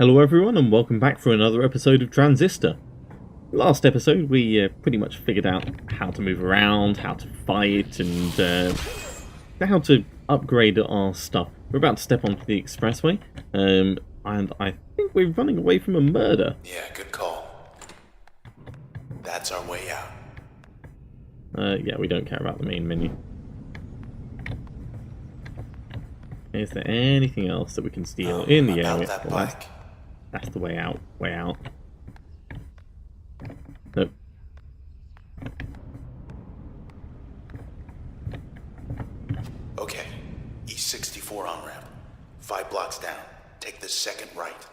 Hello everyone and welcome back for another episode of Transistor. Last episode we pretty much figured out how to move around, how to fight, and how to upgrade our stuff. We're about to step onto the expressway, and I think we're running away from a murder. Yeah, good call. That's our way out. Yeah, we don't care about the main menu. Is there anything else that we can steal in the area? That Well, bike. that's the way out. Way out. Nope. Okay, E64 on-ramp. 5 blocks down. Take the second right.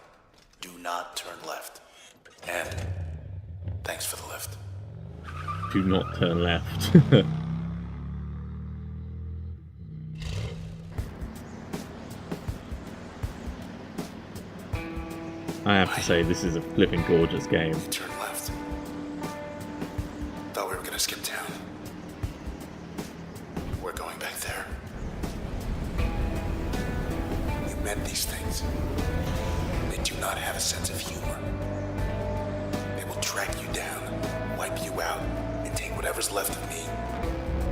Do not turn left. And thanks for the lift. Do not turn left. I have to say, this is a flipping gorgeous game. Turn left. Thought we were gonna skip town. We're going back there. You meant these things. They do not have a sense of humor. They will track you down, wipe you out, and take whatever's left of me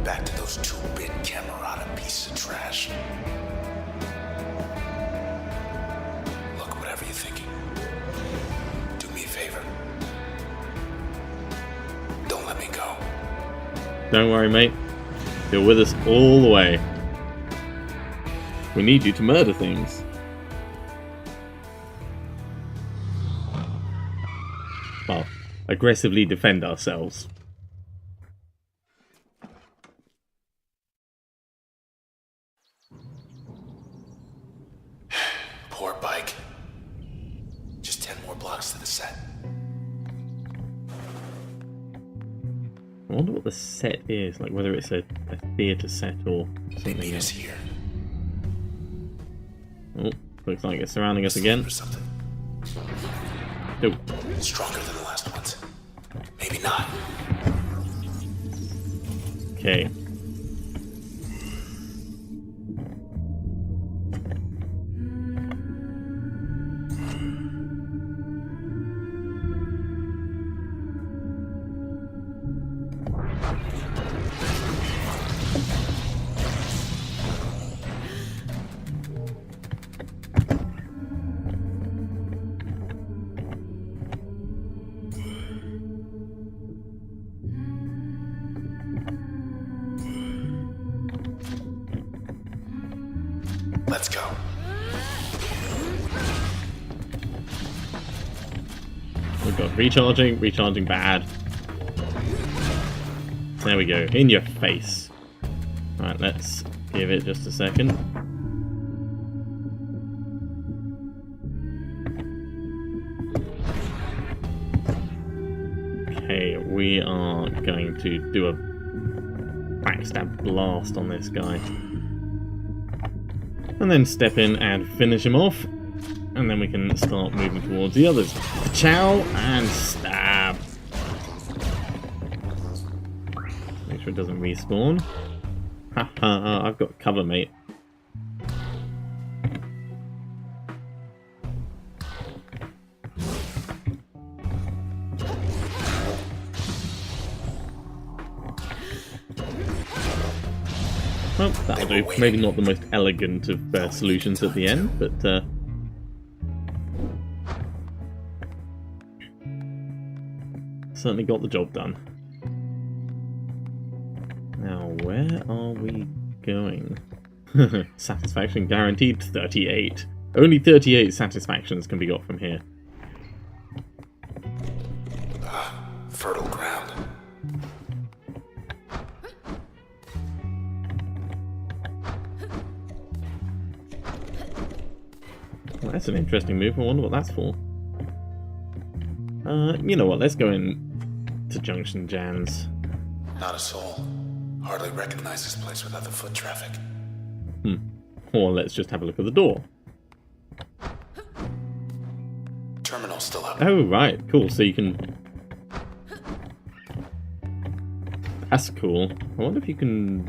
back to those 2-bit Camerata pieces of trash. Look, whatever you're thinking, do me a favor. Don't let me go. Don't worry, mate. You're with us all the way. We need you to murder things. Well, aggressively defend ourselves. Poor bike. Just 10 more blocks to the set. I wonder what the set is, like whether it's a theatre set or They something meet us else. here. Oh, looks like it's surrounding us again. For something Oh, stronger than the last ones. Maybe not. okay. Let's go. We've got recharging bad. There we go, in your face. Alright, let's give it just a second. Okay, we are going to do a backstab blast on this guy. And then step in and finish him off. And then we can start moving towards the others. Chow and stab. Make sure it doesn't respawn. Haha, I've got cover, mate. Well, that'll do. Maybe not the most elegant of solutions at the end, but certainly got the job done. Now, where are we going? Satisfaction guaranteed 38. Only 38 satisfactions can be got from here. Fertile ground. Well, that's an interesting move. I wonder what that's for. You know what? Let's go in to Junction Jan's. Not a soul. Hardly recognize this place without the foot traffic. Or let's just have a look at the door. Terminal still up. Oh, right. Cool. So you can... That's cool. I wonder if you can...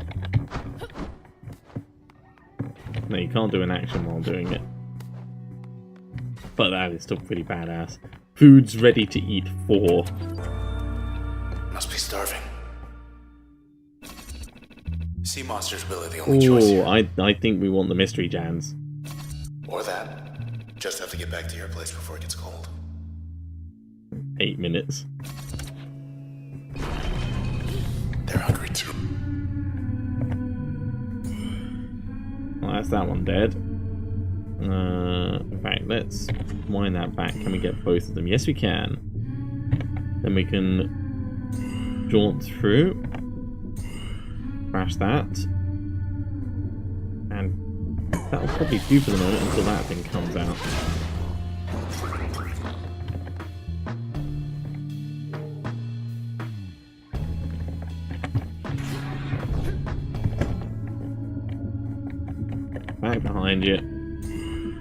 No, you can't do an action while doing it. But that is still pretty badass. Food's ready to eat for. Must be starving. Sea monsters really the only choice here. I think we want the mystery jams. Or that. Just have to get back to your place before it gets cold. 8 minutes. They're hungry too. Well, that's that one dead. In fact, let's wind that back. Can we get both of them? Yes, we can. Then we can jaunt through. Crash that. And that'll probably do for the moment until that thing comes out. Back behind you.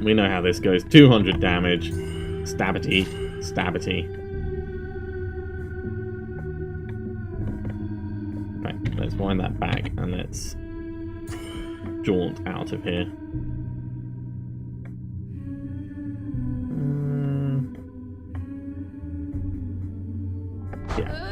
We know how this goes. 200 damage. Stabbity. Stabbity. Okay, let's wind that back and let's jaunt out of here. Yeah.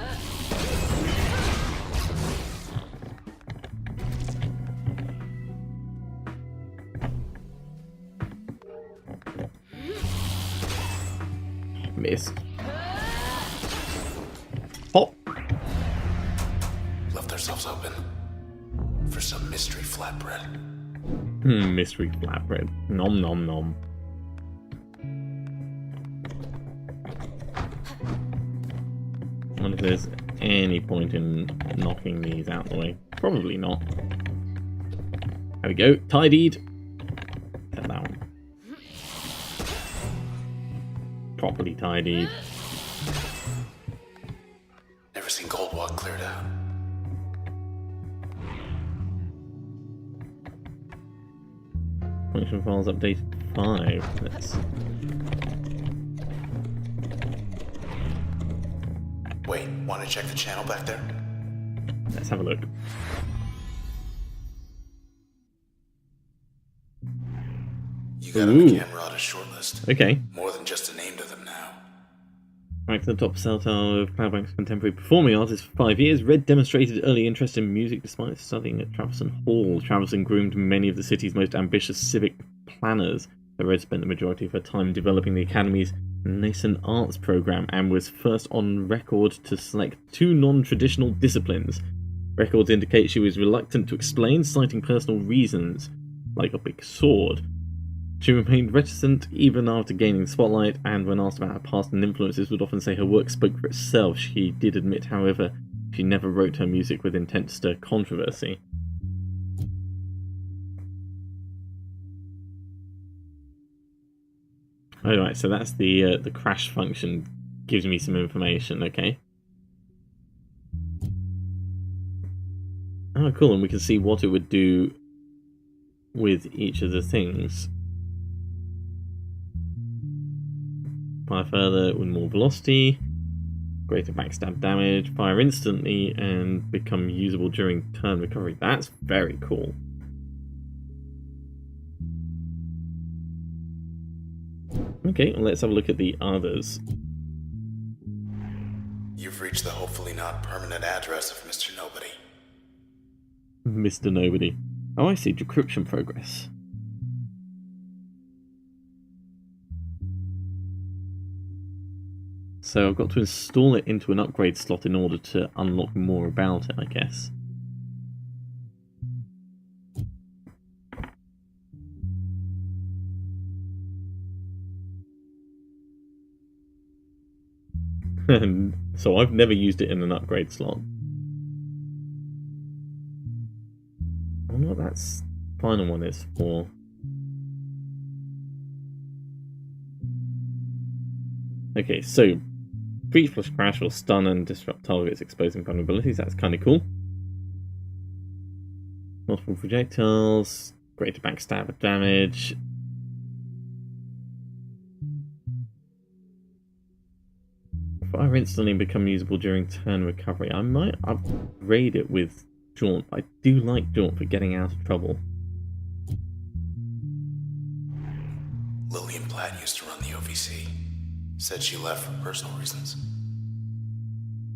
Missed. Pop. Left ourselves open for some mystery flatbread. Mystery flatbread. Nom nom nom. I wonder if there's any point in knocking these out the way. Probably not. There we go. Tidied. Set that one. Properly tidied. Never seen Gold Walk cleared out. Function files updated 5. Let's... Wait, want to check the channel back there? Let's have a look. You got on the camera on a short list. Okay. More than just a name to them now. Back to the top percentile of Cloudbank's contemporary performing artist for 5 years, Red demonstrated early interest in music despite studying at Traverson Hall. Traverson groomed many of the city's most ambitious civic planners. Red spent the majority of her time developing the Academy's nascent arts program and was first on record to select 2 non-traditional disciplines. Records indicate she was reluctant to explain, citing personal reasons, like a big sword. She remained reticent even after gaining the spotlight, and when asked about her past and influences, would often say her work spoke for itself. She did admit, however, she never wrote her music with intent to stir controversy. Alright, so that's the crash function. Gives me some information, okay. Oh, cool, and we can see what it would do with each of the things. Fire further with more velocity, greater backstab damage, fire instantly, and become usable during turn recovery. That's very cool. Okay, well, let's have a look at the others. You've reached the hopefully not permanent address of Mr. Nobody. Mr. Nobody. Oh, I see. Decryption progress. So I've got to install it into an upgrade slot in order to unlock more about it, I guess. So I've never used it in an upgrade slot. I wonder what that final one is for. Okay, so Breach plus Crash will stun and disrupt targets, exposing vulnerabilities. That's kind of cool. Multiple projectiles, greater backstab damage. Fire instantly become usable during turn recovery. I might upgrade it with Jaunt. I do like Jaunt for getting out of trouble. Lillian Platt used to run on the OVC. Said she left for personal reasons.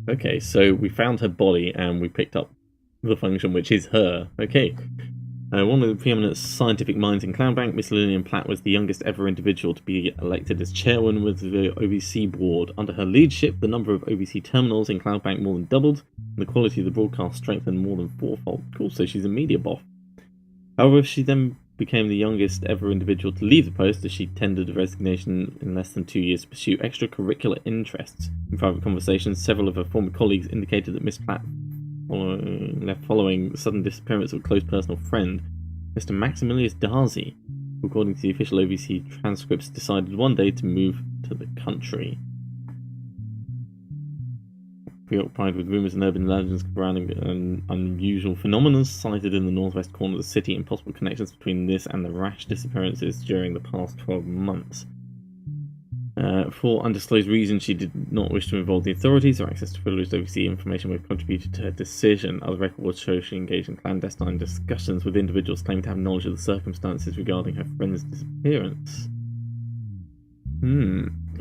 Okay, so we found her body and we picked up the function, which is her. Okay. One of the preeminent scientific minds in Cloudbank, Miss Lillian Platt was the youngest ever individual to be elected as chairwoman of the OVC board. Under her leadership, the number of OVC terminals in Cloudbank more than doubled, and the quality of the broadcast strengthened more than fourfold. Cool, so she's a media buff. However, she then became the youngest ever individual to leave the post as she tendered resignation in less than 2 years to pursue extracurricular interests. In private conversations, several of her former colleagues indicated that Miss Platt left following the sudden disappearance of a close personal friend, Mr. Maximilius Darcy, who, according to the official OVC transcripts, decided one day to move to the country. Preoccupied with rumours and urban legends surrounding unusual phenomena cited in the northwest corner of the city and possible connections between this and the rash disappearances during the past 12 months. For undisclosed reasons, she did not wish to involve the authorities or access to privileged OVC information would have contributed to her decision. Other records show she engaged in clandestine discussions with individuals claiming to have knowledge of the circumstances regarding her friend's disappearance.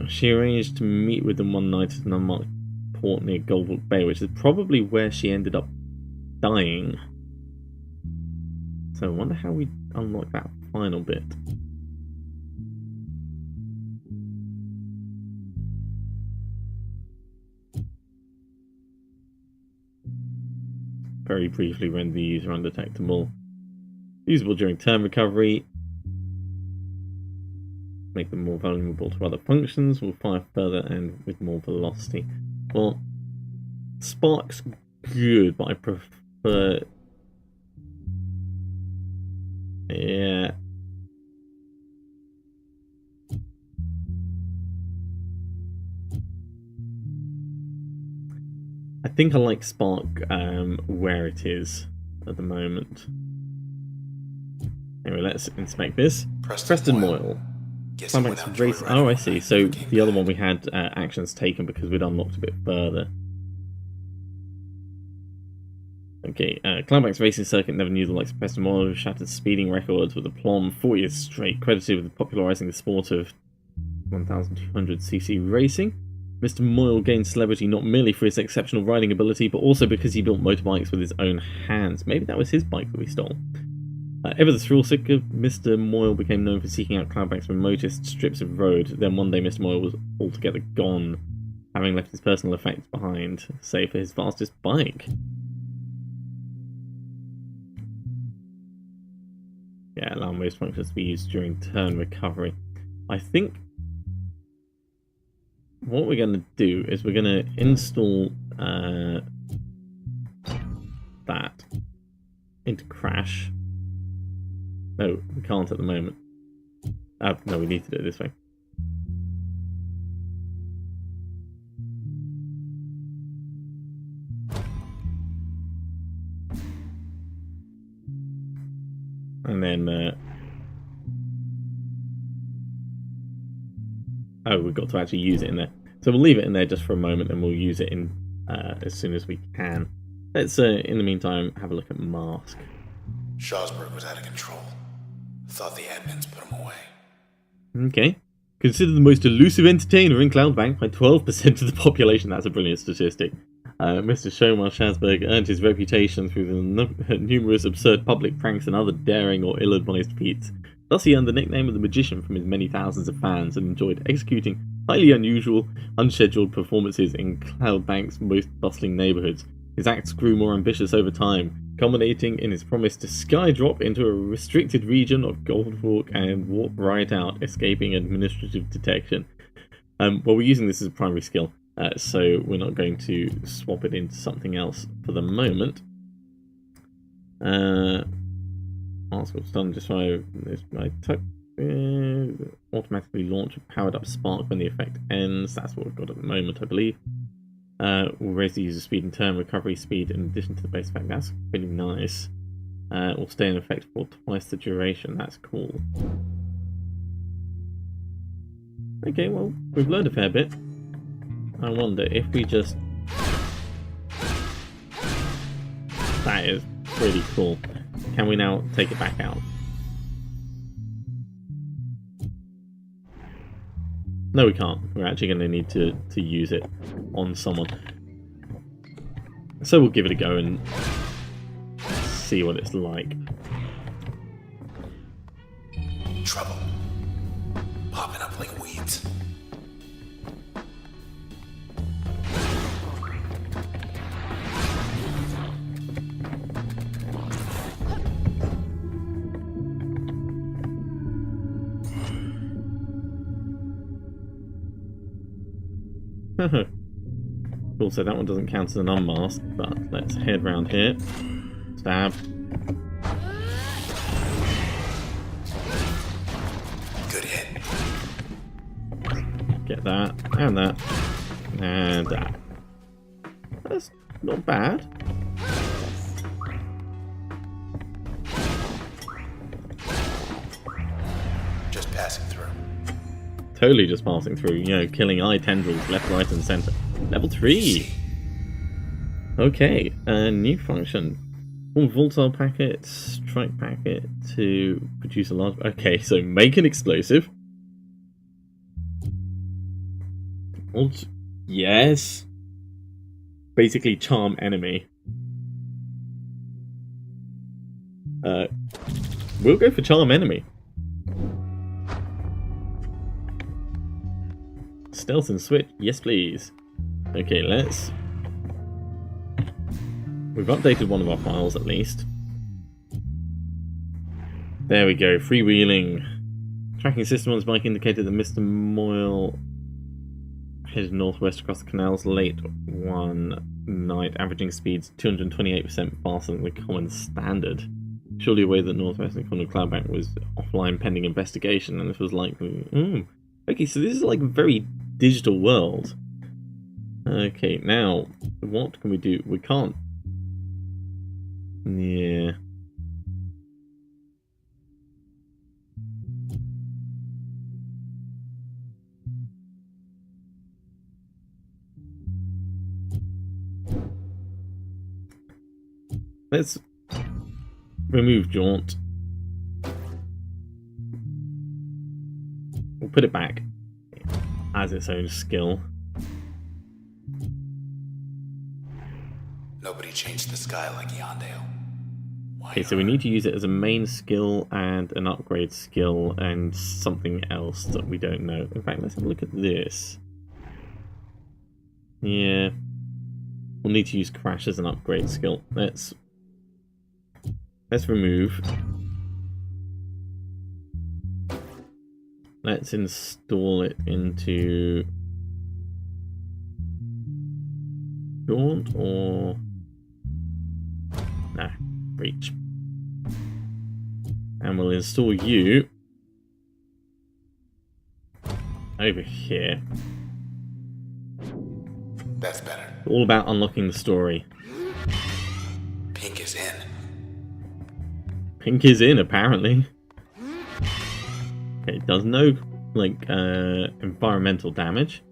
She arranged to meet with them one night at an unmarked port near Goldwalk Bay, which is probably where she ended up dying. So I wonder how we unlock that final bit. Very briefly render the user undetectable. Usable during turn recovery. Make them more vulnerable to other functions. Will fire further and with more velocity. Well, Spark's good, but I prefer... Yeah. I think I like Spark where it is at the moment. Anyway, let's inspect this. Preston Moyle. Climax race. Oh, I see. So the other one we had actions taken because we'd unlocked a bit further. Okay, Climax Racing Circuit never knew the likes of Preston Moyle, who shattered speeding records with aplomb 4 years straight, credited with popularising the sport of 1200cc racing. Mr. Moyle gained celebrity not merely for his exceptional riding ability, but also because he built motorbikes with his own hands. Maybe that was his bike that we stole. Ever the thrill-seeker, Mr. Moyle became known for seeking out Cloudbank's remotest strips of road. Then one day Mr. Moyle was altogether gone, having left his personal effects behind, save for his fastest bike. Yeah, allow most functions to be used during turn recovery. I think what we're going to do is we're going to install that into Crash. No, we can't at the moment. No, we need to do it this way. And then... oh, we've got to actually use it in there. So we'll leave it in there just for a moment and we'll use it in as soon as we can. Let's, in the meantime, have a look at Mask. Shawsburg was out of control. Thought the admins put him away. Okay. Considered the most elusive entertainer in Cloudbank by 12% of the population. That's a brilliant statistic. Mr. Shomar Shasberg earned his reputation through the numerous absurd public pranks and other daring or ill-advised feats. Thus he earned the nickname of the Magician from his many thousands of fans and enjoyed executing highly unusual, unscheduled performances in Cloudbank's most bustling neighbourhoods. His acts grew more ambitious over time, culminating in his promise to skydrop into a restricted region of Goldwalk and warp right out, escaping administrative detection. Well, we're using this as a primary skill, so we're not going to swap it into something else for the moment. Ask what's done just by automatically launch a powered up spark when the effect ends. That's what we've got at the moment, I believe. We'll raise the user speed and turn recovery speed in addition to the base effect. That's pretty nice. Will stay in effect for twice the duration. That's cool. Okay, well, we've learned a fair bit. I wonder if we just... That is pretty cool. Can we now take it back out? No, we can't. We're actually going to need to use it on someone. So we'll give it a go and see what it's like. Trouble. Popping up like weeds. Cool, so that one doesn't count as an unmask, but let's head round here. Stab. Good hit. Get that, and that, and that. That's not bad. Just passing through. Totally just passing through, you know, killing eye tendrils left, right, and center. Level 3! Okay, a new function. Form volatile packets, strike packet to produce a large... Okay, so make an explosive. Yes. Basically charm enemy. We'll go for charm enemy. Stealth and switch, yes please. Okay, let's... We've updated one of our files at least. There we go, freewheeling. Tracking system on this bike indicated that Mr. Moyle headed northwest across the canals late one night, averaging speeds 228% faster than the common standard. Surely aware that northwestern corner of Cloudbank was offline pending investigation, and this was likely... Okay, so this is like a very digital world. Okay, now, what can we do? We can't... Yeah... Let's remove Jaunt. We'll put it back as its own skill. Nobody changed the sky like Yandale. Okay, so we need to use it as a main skill and an upgrade skill and something else that we don't know. In fact, let's have a look at this. Yeah. We'll need to use Crash as an upgrade skill. Let's remove. Let's install it into Jaunt or nah, Reach. And we'll install you over here. That's better. All about unlocking the story. Pink is in. Pink is in, apparently. Okay, it does no, like, environmental damage.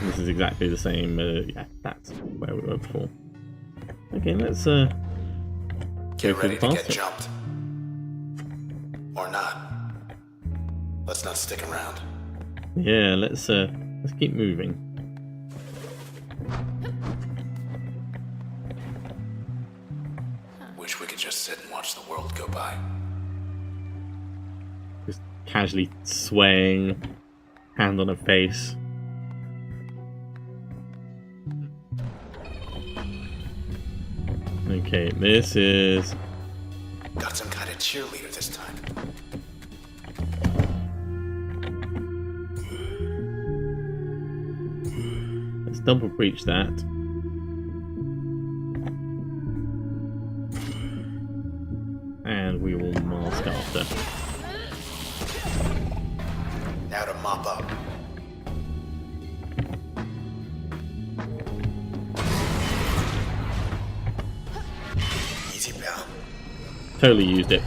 This is exactly the same, yeah, that's where we were before. Okay, let's, Get ready to get jumped. Or not. Let's not stick around. Yeah, let's keep moving. Wish we could just sit and watch the world go by. Just casually swaying, hand on her face. Okay, this is... Got some kind of cheerleader this time. Let's double breach that. And we will mask after. Now to mop up. Easy, pal. Totally used it.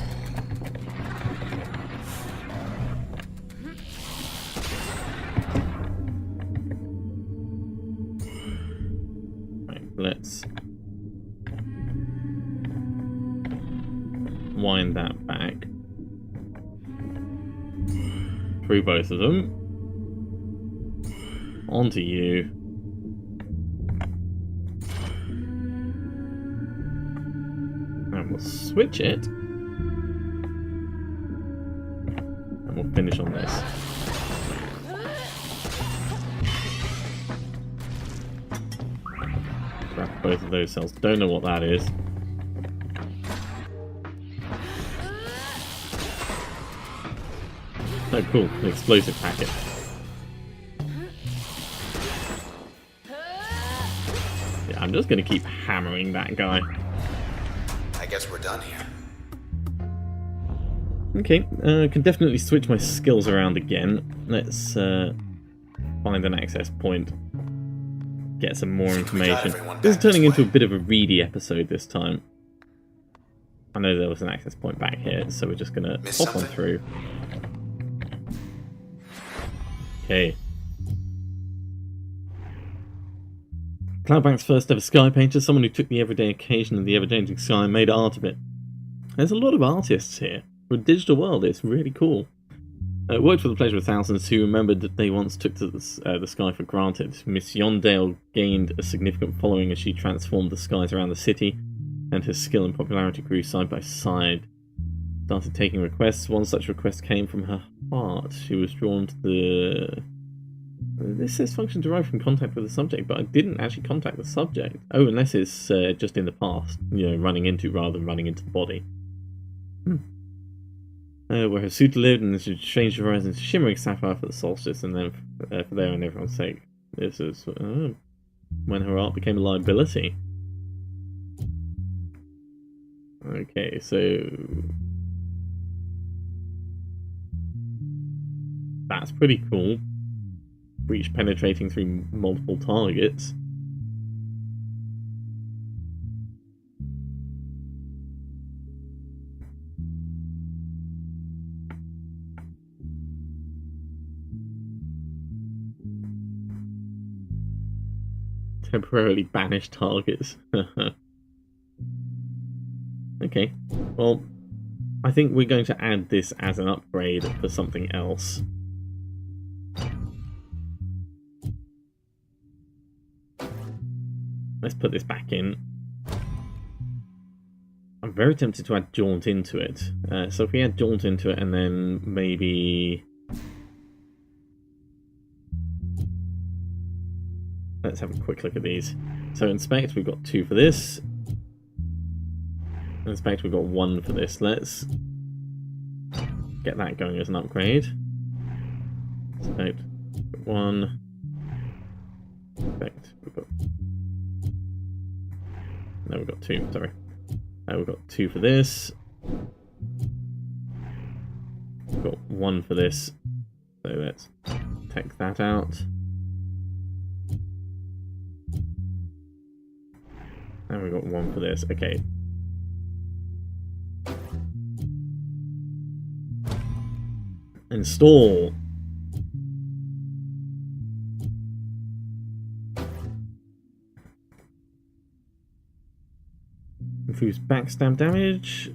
Right, let's wind that back. through both of them. Onto you. And we'll switch it. And we'll finish on this. Grab both of those cells. Don't know what that is. Oh, cool. An explosive packet. Yeah, I'm just going to keep hammering that guy. I guess we're done here. Okay, can definitely switch my skills around again. Let's find an access point. Get some more information. This is turning into a bit of a reedy episode this time. I know there was an access point back here, so we're just going to hop on through. Okay. Cloudbank's first ever sky painter, someone who took the everyday occasion of the ever-changing sky and made art of it. There's a lot of artists here. For a digital world, it's really cool. It worked for the pleasure of thousands who remembered that they once took to the sky for granted. Miss Yondale gained a significant following as she transformed the skies around the city, and her skill and popularity grew side by side. Started taking requests. One such request came from her heart. She was drawn to the... This says function derived from contact with the subject, but I didn't actually contact the subject. Oh, unless it's just in the past, you know, running into rather than running into the body. Where her suitor lived, and she changed her horizon to shimmering sapphire for the solstice, and then for their and everyone's sake. This is when her art became a liability. Okay, so that's pretty cool. Breach penetrating through multiple targets. Temporarily banish targets. Okay, well, I think we're going to add this as an upgrade for something else. Let's put this back in. I'm very tempted to add Jaunt into it. So if we add Jaunt into it and then maybe... Let's have a quick look at these. So Inspect, we've got 2 for this. Inspect, we've got 1 for this. Let's get that going as an upgrade. Inspect, 1. Inspect, we've got... No, we've got 2, sorry. We've got 2 for this. We've got 1 for this. So let's take that out. And we've got 1 for this. Okay. Install. Improves backstab damage.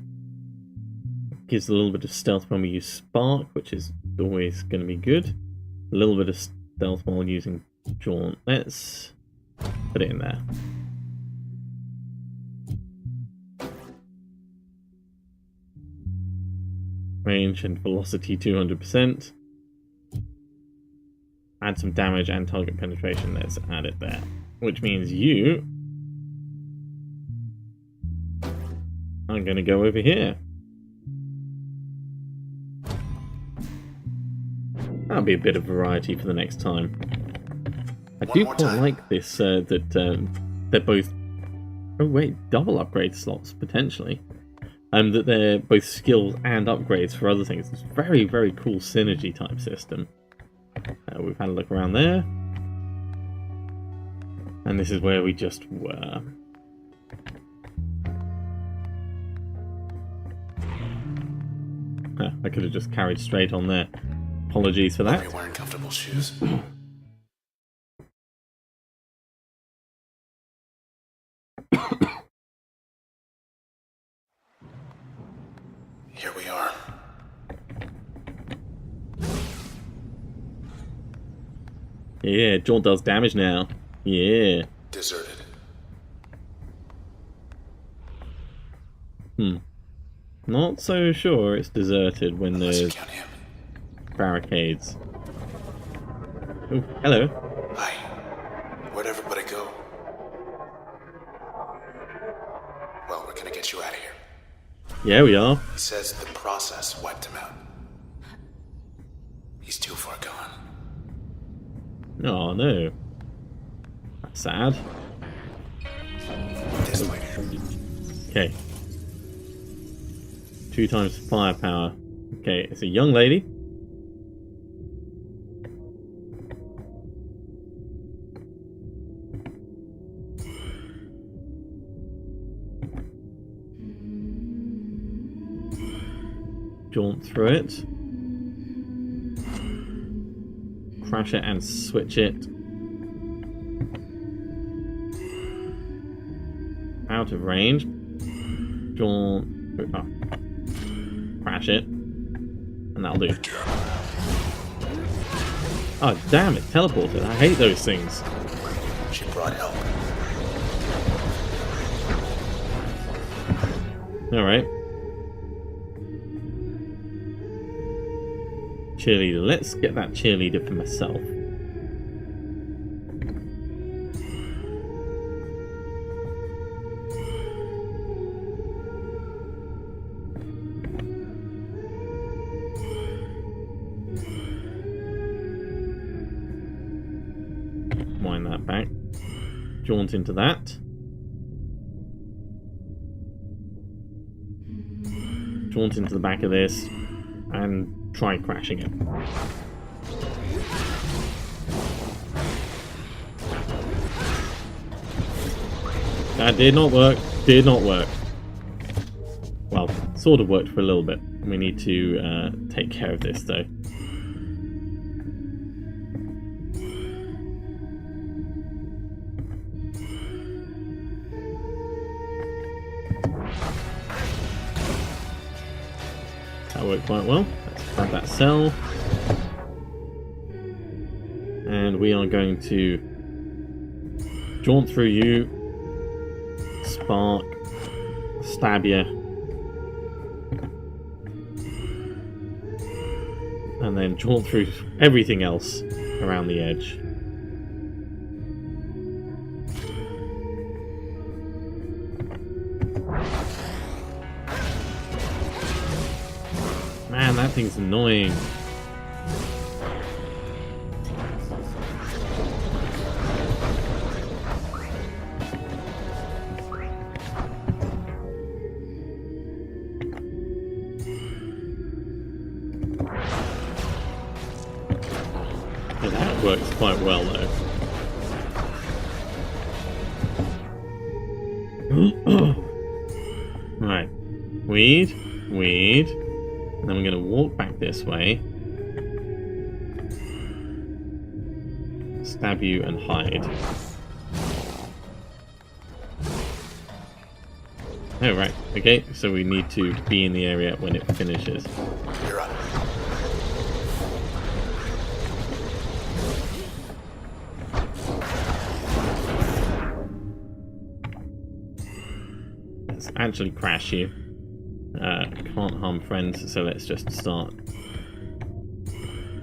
Gives a little bit of stealth when we use Spark, which is always going to be good. A little bit of stealth while using Jaunt. Let's put it in there. Range and velocity 200%. Add some damage and target penetration. Let's add it there. Which means you are going to go over here. That'll be a bit of variety for the next time. I do quite like this, that they're both... Oh wait, double upgrade slots, potentially. That they're both skills and upgrades for other things. It's a very, very cool synergy type system. We've had a look around there. And this is where we just were. I could have just carried straight on there. Apologies for that. Are you wearing comfortable shoes? Here we are. Yeah, Jaunt does damage now. Yeah. Deserted. Not so sure it's deserted when Unless you there's count him. barricades. Oh, hello. Hi. Where'd everybody go? Well, we're gonna get you out of here. Yeah, we are. He says the process wiped him out. He's too far gone. Oh, no. That's sad. This way. Okay. 2 times firepower. Okay, it's a young lady. Jaunt through it. Crash it and switch it. Out of range. Jaunt. Oh. Crash it. And that'll do. Oh, damn it. Teleported. I hate those things. She brought help. Alright. Cheerleader. Let's get that cheerleader for myself. Wind that back. Jaunt into that. Jaunt into the back of this. And try crashing it. That did not work. Did not work. Well, sort of worked for a little bit. We need to take care of this though. That worked quite well. Let's grab that cell. And we are going to jaunt through you, spark, stab you, and then jaunt through everything else around the edge. Man, that thing's annoying. Yeah, that works quite well though. Right. Weed. And then we're going to walk back this way. Stab you and hide. Oh, right. Okay, so we need to be in the area when it finishes. You're up. Let's actually crash you. Can't harm friends, so let's just start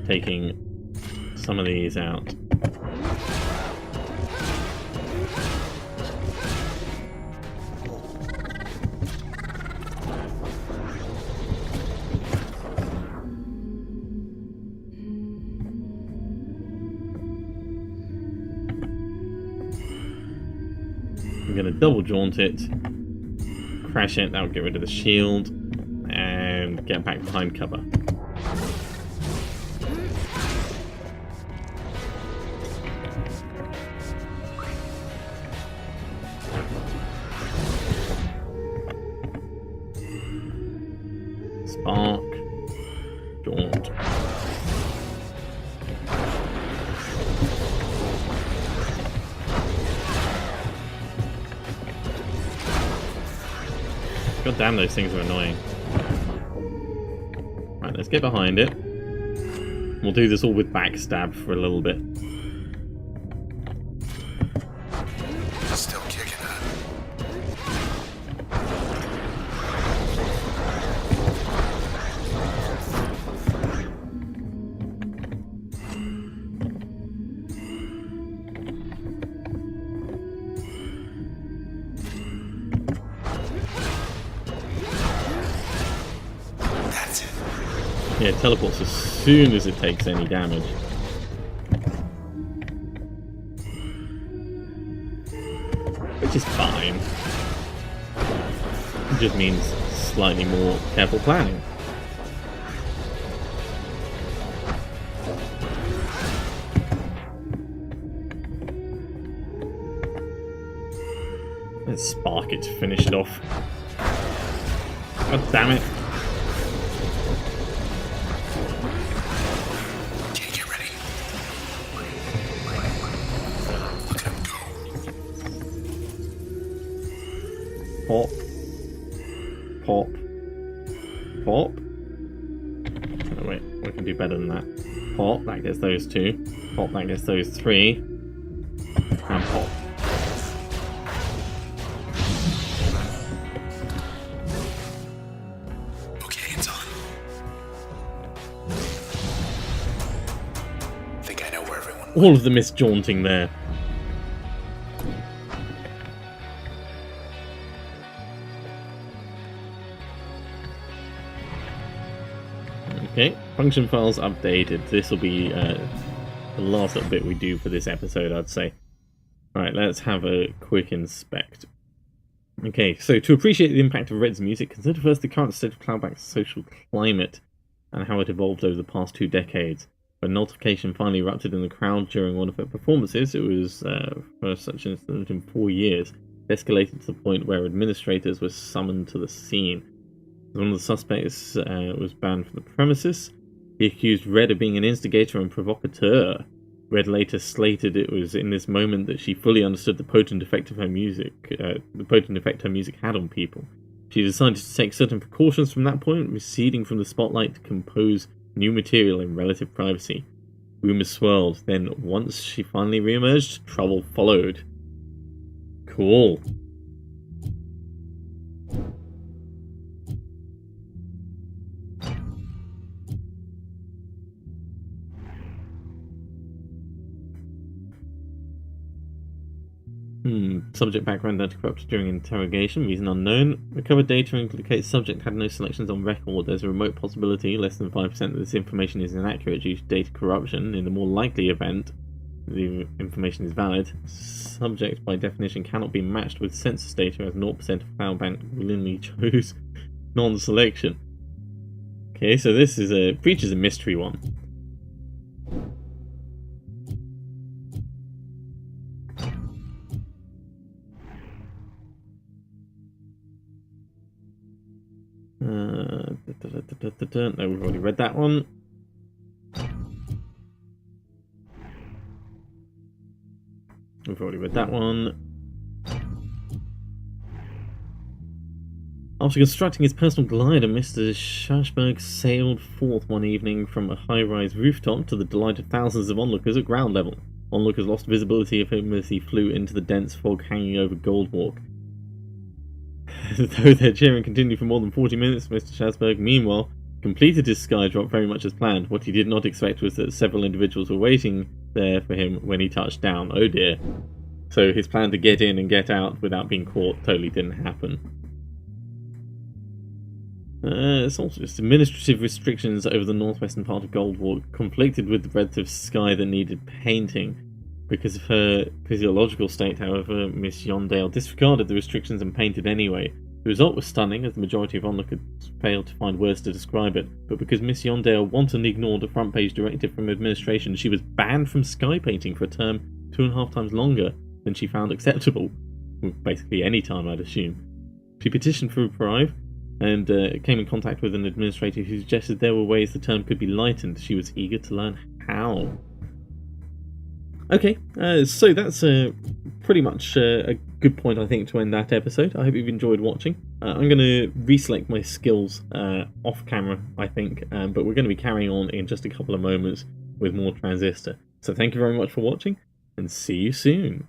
taking some of these out. I'm going to double jaunt it, crash it, that'll get rid of the shield, and get back behind cover. Spark, jaunt. God damn, those things are annoying. Right, let's get behind it. We'll do this all with backstab for a little bit. Yeah, it teleports as soon as it takes any damage. Which is fine. It just means slightly more careful planning. Let's spark it to finish it off. God damn it. Okay, get ready. Look at him go. Pop. Pop. Pop. Oh, wait, we can do better than that. Pop, that gets those two. Pop, that gets those three. And pop. Okay, it's on. Think I know where everyone went. All of the misjaunting there. Okay, function files updated. This will be the last little bit we do for this episode, I'd say. Alright, let's have a quick inspect. Okay, so to appreciate the impact of Red's music, consider first the current state of Cloudbank's social climate and how it evolved over the past 2 decades. When notification finally erupted in the crowd during one of her performances, it was first such incident in 4 years. It escalated to the point where administrators were summoned to the scene. One of the suspects was banned from the premises. He accused Red of being an instigator and provocateur. Red later slated it was in this moment that she fully understood the potent effect of her music, her music had on people. She decided to take certain precautions from that point, receding from the spotlight to compose new material in relative privacy. Rumours swirled, then once she finally re-emerged, trouble followed. Cool. Subject background anti-corrupted during interrogation, reason unknown. Recovered data indicates subject had no selections on record. There's a remote possibility, less than 5%, that this information is inaccurate due to data corruption. In the more likely event, the information is valid. Subject, by definition, cannot be matched with census data as 0% of Cloudbank willingly chose non-selection. Okay, so this is a breach is a mystery one. No, we've already read that one. We've already read that one. After constructing his personal glider, Mr. Schashberg sailed forth one evening from a high-rise rooftop to the delight of thousands of onlookers at ground level. Onlookers lost visibility of him as he flew into the dense fog hanging over Goldwalk. Though their cheering continued for more than 40 minutes, Mr. Schashberg, meanwhile, completed his skydrop very much as planned. What he did not expect was that several individuals were waiting there for him when he touched down. Oh dear. So his plan to get in and get out without being caught totally didn't happen. It's also just administrative restrictions over the northwestern part of Goldwalk conflicted with the breadth of sky that needed painting. Because of her physiological state, however, Miss Yondale disregarded the restrictions and painted anyway. The result was stunning, as the majority of onlookers failed to find words to describe it, but because Miss Yondale wantonly ignored a front-page directive from administration, she was banned from sky painting for a term 2.5 times longer than she found acceptable. Well, basically any time, I'd assume. She petitioned for a reprieve, and came in contact with an administrator who suggested there were ways the term could be lightened. She was eager to learn how. Okay, so that's pretty much a good point, I think, to end that episode. I hope you've enjoyed watching. I'm going to reselect my skills off camera, I think, but we're going to be carrying on in just a couple of moments with more Transistor. So thank you very much for watching, and see you soon.